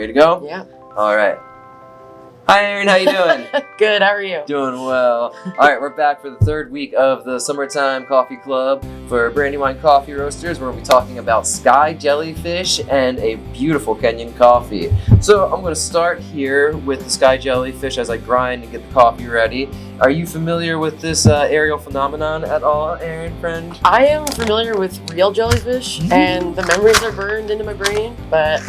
Ready to go? Yeah. All right. Hi, Aaron. How you doing? Good. How are you? Doing well. All right, we're back for the third week of the Summertime Coffee Club for Brandywine Coffee Roasters. We're going to be talking about sky jellyfish and a beautiful Kenyan coffee. So I'm going to start here with the sky jellyfish as I grind and get the coffee ready. Are you familiar with this aerial phenomenon at all, Aaron, friend? I am familiar with real jellyfish, and the memories are burned into my brain, but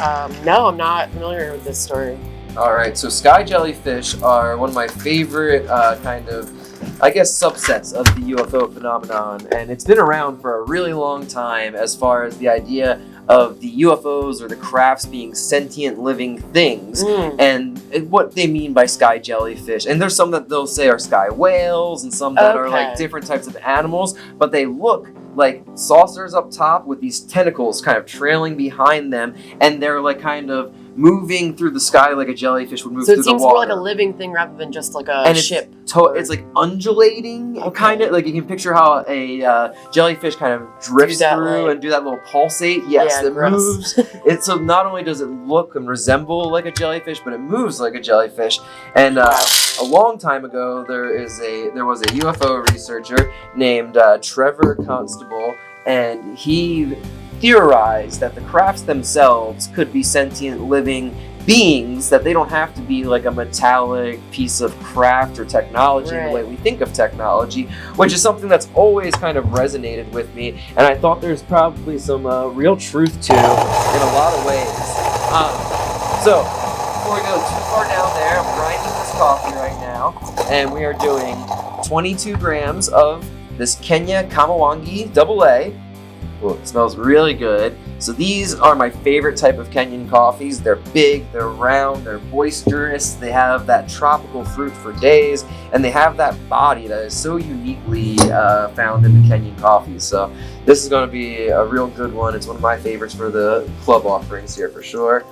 no, I'm not familiar with this story. All right, so sky jellyfish are one of my favorite subsets of the UFO phenomenon, and it's been around for a really long time as far as the idea of the UFOs or the crafts being sentient living things and what they mean by sky jellyfish. And there's some that they'll say are sky whales and some that are like different types of animals, but they look like saucers up top with these tentacles kind of trailing behind them, and they're like kind of moving through the sky like a jellyfish would move through the water. So it seems more like a living thing rather than just like a ship. It's like undulating, kind of like you can picture how a jellyfish kind of drifts through and do that little pulsate. Yes, it moves. So not only does it look and resemble like a jellyfish, but it moves like a jellyfish. And a long time ago, there was a UFO researcher named Trevor Constable, and he theorized that the crafts themselves could be sentient living beings, that they don't have to be like a metallic piece of craft or technology in the way we think of technology, which is something that's always kind of resonated with me, and I thought there's probably some real truth to in a lot of ways. So before we go too far down there, I'm grinding this coffee right now, and we are doing 22 grams of this Kenya Kamawangi AA. Ooh, it smells really good. So these are my favorite type of Kenyan coffees. They're big, they're round, they're boisterous, they have that tropical fruit for days, and they have that body that is so uniquely found in the Kenyan coffees. So this is going to be a real good one. It's one of my favorites for the club offerings here for sure.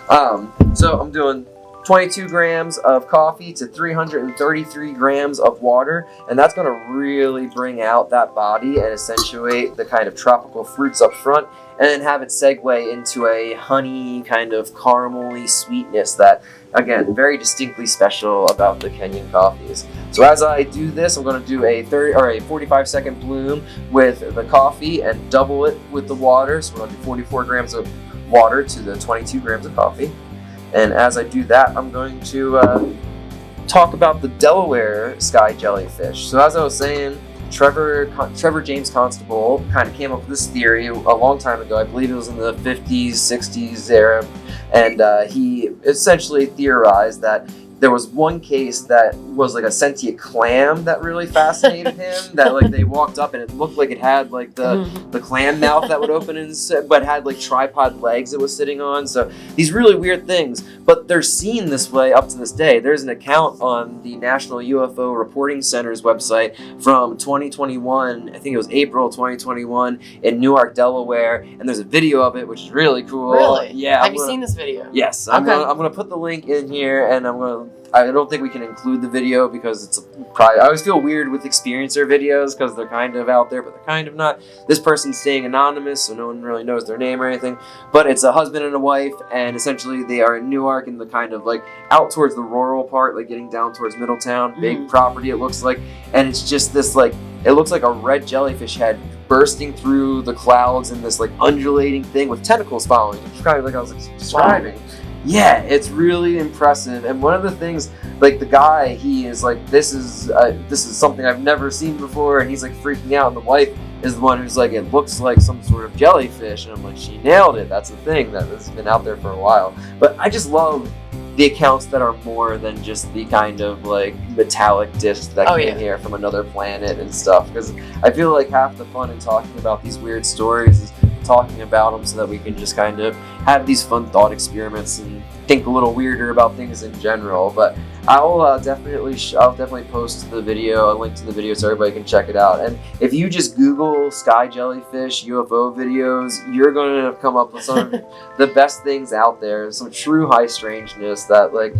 So I'm doing 22 grams of coffee to 333 grams of water, and that's going to really bring out that body and accentuate the kind of tropical fruits up front, and then have it segue into a honey kind of caramely sweetness that, again, very distinctly special about the Kenyan coffees. So as I do this, I'm going to do a 45-second bloom with the coffee and double it with the water. So we're going to do 44 grams of water to the 22 grams of coffee. And as I do that, I'm going to talk about the Delaware sky jellyfish. So as I was saying, Trevor James Constable kind of came up with this theory a long time ago. I believe it was in the 50s, 60s era. And he essentially theorized that there was one case that was like a sentient clam that really fascinated him, that like they walked up and it looked like it had like the clam mouth that would open but had like tripod legs it was sitting on. So these really weird things, but they're seen this way up to this day. There's an account on the National UFO Reporting Center's website from 2021, I think it was April 2021, in Newark, Delaware, and there's a video of it, which is really cool. Really? Yeah. Have you seen this video? Yes. I'm gonna put the link in here, and I don't think we can include the video because I always feel weird with experiencer videos because they're kind of out there, but they're kind of not. This person's staying anonymous, so no one really knows their name or anything. But it's a husband and a wife, and essentially they are in Newark in the kind of like out towards the rural part, like getting down towards Middletown. Big property it looks like, and it's just this like, it looks like a red jellyfish head bursting through the clouds in this like undulating thing with tentacles following. It's kind of like I was describing. Wow. Yeah, it's really impressive. And one of the things, like the guy, he is like, this is something I've never seen before, and he's like freaking out. And the wife is the one who's like, it looks like some sort of jellyfish, and I'm like, she nailed it. That's the thing that has been out there for a while. But I just love the accounts that are more than just the kind of like metallic disc that came here from another planet and stuff. Because I feel like half the fun in talking about these weird stories is talking about them so that we can just kind of have these fun thought experiments and think a little weirder about things in general. But I'll definitely post the video, a link to the video so everybody can check it out. And if you just Google sky jellyfish UFO videos, you're going to come up with some of the best things out there. Some true high strangeness that like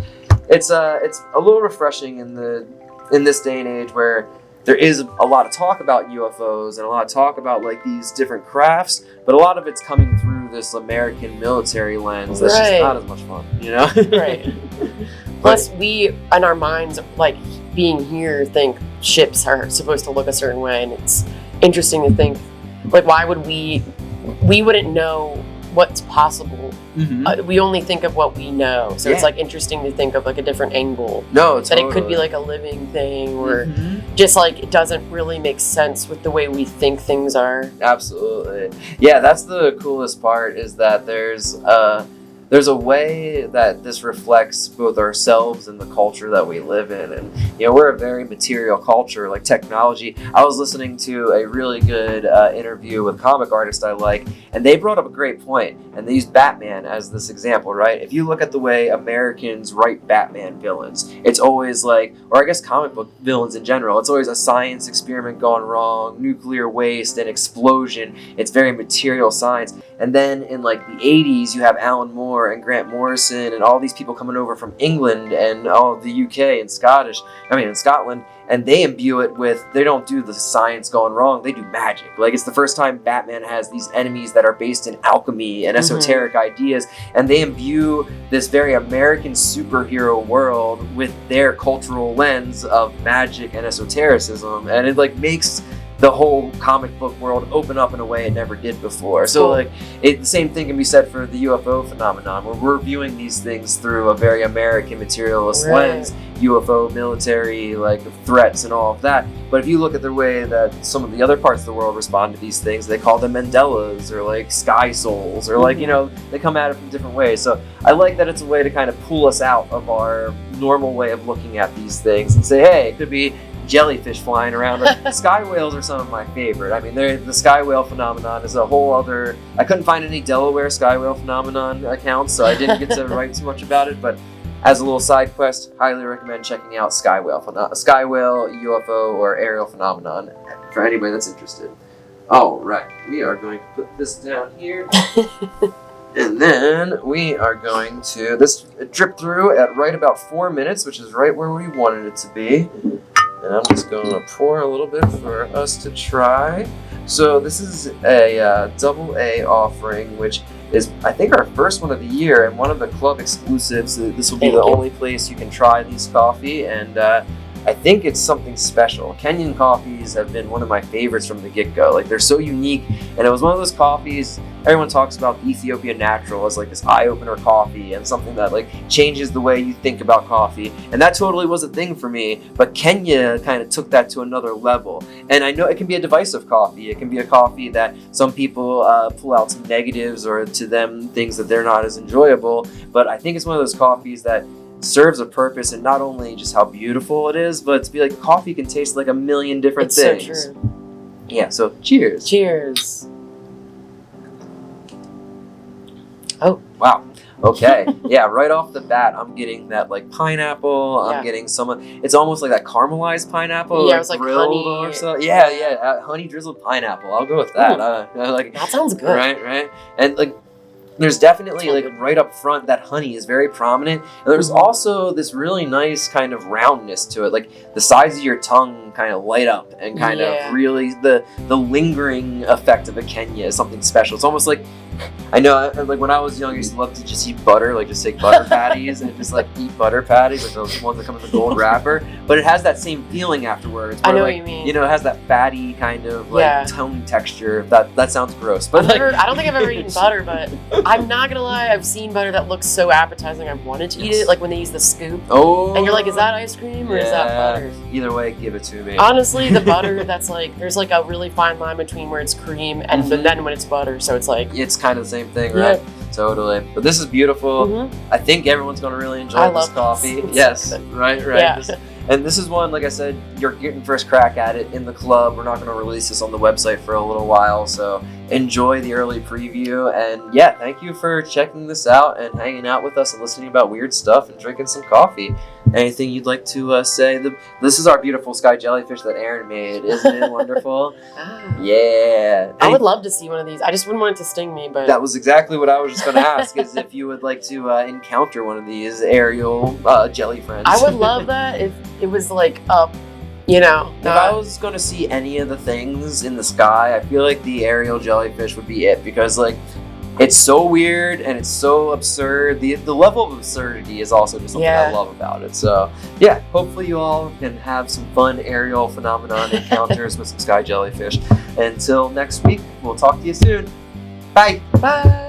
it's a little refreshing in this day and age where there is a lot of talk about UFOs and a lot of talk about like these different crafts, but a lot of it's coming through through this American military lens, that's just not as much fun, Right. Plus, we, in our minds, like being here, think ships are supposed to look a certain way, and it's interesting to think, like, why would we wouldn't know what's possible. We only think of what we know, so it's like interesting to think of like a different angle. No, that it could be like a living thing, or just like it doesn't really make sense with the way we think things are. Absolutely, yeah. That's the coolest part, is that there's a way that this reflects both ourselves and the culture that we live in. And, we're a very material culture, like technology. I was listening to a really good interview with a comic artist I like, and they brought up a great point, and they used Batman as this example, right? If you look at the way Americans write Batman villains, it's always like, or I guess comic book villains in general, it's always a science experiment gone wrong, nuclear waste, an explosion. It's very material science. And then in like the 80s, you have Alan Moore and Grant Morrison and all these people coming over from England and all of the UK and Scotland, and they imbue it with, they don't do the science going wrong, they do magic. Like, it's the first time Batman has these enemies that are based in alchemy and esoteric ideas, and they imbue this very American superhero world with their cultural lens of magic and esotericism, and it like makes the whole comic book world open up in a way it never did before. So like, the same thing can be said for the UFO phenomenon, where we're viewing these things through a very American materialist lens, UFO, military, like threats and all of that. But if you look at the way that some of the other parts of the world respond to these things, they call them Mandelas or like sky souls, or like, they come at it from different ways. So I like that it's a way to kind of pull us out of our normal way of looking at these things and say, hey, it could be jellyfish flying around. Sky whales are some of my favorite. I mean, the sky whale phenomenon is a whole other... I couldn't find any Delaware sky whale phenomenon accounts, so I didn't get to write too much about it, but as a little side quest, highly recommend checking out sky whale, UFO, or aerial phenomenon for anybody that's interested. All right, we are going to put this down here. And then we are going to... This drip through at right about 4 minutes, which is right where we wanted it to be. And I'm just going to pour a little bit for us to try. So this is a double A offering, which is, I think, our first one of the year and one of the club exclusives. This will be the only place you can try these coffee, and I think it's something special. Kenyan coffees have been one of my favorites from the get-go. Like, they're so unique, and it was one of those coffees, everyone talks about Ethiopia Natural as like this eye-opener coffee and something that like changes the way you think about coffee, and that totally was a thing for me, but Kenya kind of took that to another level. And I know it can be a divisive coffee. It can be a coffee that some people pull out some negatives, or to them things that they're not as enjoyable, but I think it's one of those coffees that serves a purpose, and not only just how beautiful it is, but to be like, coffee can taste like a million different things. So true. Yeah, so cheers. Cheers. Oh, wow. Okay. Yeah, right off the bat, I'm getting that like pineapple. I'm getting it's almost like that caramelized pineapple. Yeah, it was like honey or so. Yeah, honey drizzled pineapple. I'll go with that. Like, that sounds good. Right. And like, there's definitely, like, right up front, that honey is very prominent. And there's also this really nice kind of roundness to it. Like, the sides of your tongue kind of light up, and kind of really, the lingering effect of a Kenya is something special. It's almost like, I know, like, when I was young, I used to love to just eat butter, like, just take butter patties and just, like, eat butter patties, like those ones that come in the gold wrapper. But it has that same feeling afterwards. Where, I know like, what you mean. It has that fatty kind of, like, tongue texture. That sounds gross. But like, I don't think I've ever eaten butter, but I'm not gonna lie, I've seen butter that looks so appetizing, I've wanted to eat it, like when they use the scoop. Oh. And you're like, is that ice cream or is that butter? Either way, give it to me. Honestly, the butter, that's like, there's like a really fine line between where it's cream and then when it's butter, so it's like... It's kind of the same thing, right? Totally. But this is beautiful. I think everyone's going to really enjoy this coffee. Yes, right. Yeah. And this is one, like I said, you're getting first crack at it in the club. We're not going to release this on the website for a little while, so enjoy the early preview. And yeah, thank you for checking this out and hanging out with us and listening about weird stuff and drinking some coffee. Anything you'd like to say? This is our beautiful sky jellyfish that Aaron made. Isn't it wonderful? Yeah. I would love to see one of these. I just wouldn't want it to sting me, but... That was exactly what I was just going to ask, is if you would like to encounter one of these aerial jelly friends. I would love that if it was like up, If I was going to see any of the things in the sky, I feel like the aerial jellyfish would be it, because like, it's so weird and it's so absurd. The level of absurdity is also just something I love about it. So yeah, hopefully you all can have some fun aerial phenomenon encounters with some sky jellyfish. Until next week, we'll talk to you soon. Bye. Bye.